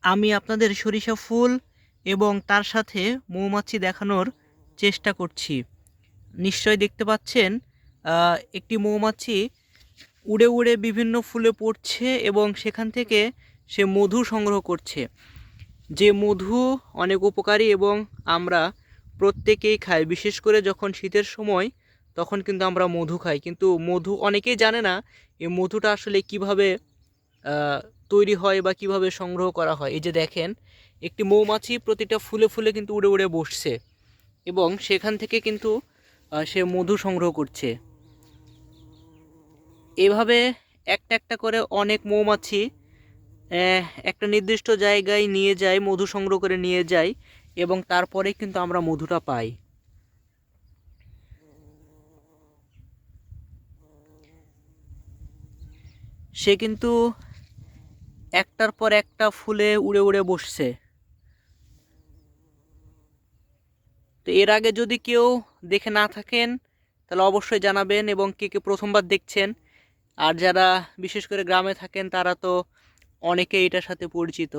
আমি আপনাদের সরিষা ফুল এবং তার সাথে মৌমাছি দেখানোর চেষ্টা করছি। নিশ্চয় দেখতে পাচ্ছেন একটি মৌমাছি উড়ে উড়ে বিভিন্ন ফুলে পড়ছে এবং সেখান থেকে সে মধু সংগ্রহ করছে। যে মধু অনেক উপকারী এবং আমরা প্রত্যেকেই খাই। বিশেষ করে যখন শীতের সময় তখন কিন্তু আমরা মধু খাই, কিন্তু মধু অনেকেই জানে না এই মধুটা আসলে কিভাবে আহ, তৈরি হয় বা কিভাবে সংগ্রহ করা হয়। এই যে দেখেন, একটি মৌমাছি প্রতিটা ফুলে ফুলে কিন্তু উড়ে উড়ে বসছে এবং সেখান থেকে কিন্তু সে মধু সংগ্রহ করছে। এভাবে একটা একটা করে অনেক মৌমাছি একটা নির্দিষ্ট জায়গায় নিয়ে যায়, মধু সংগ্রহ করে নিয়ে যায় এবং তারপরে কিন্তু আমরা মধুটা পাই। সে কিন্তু একটার পর একটা ফুলে উড়ে উড়ে বসছে। তো এর আগে যদি কেউ দেখে না থাকেন তাহলে অবশ্যই জানাবেন, এবং কে কে প্রথমবার দেখছেন। আর যারা বিশেষ করে গ্রামে থাকেন তারা তো অনেকেই এটার সাথে পরিচিত।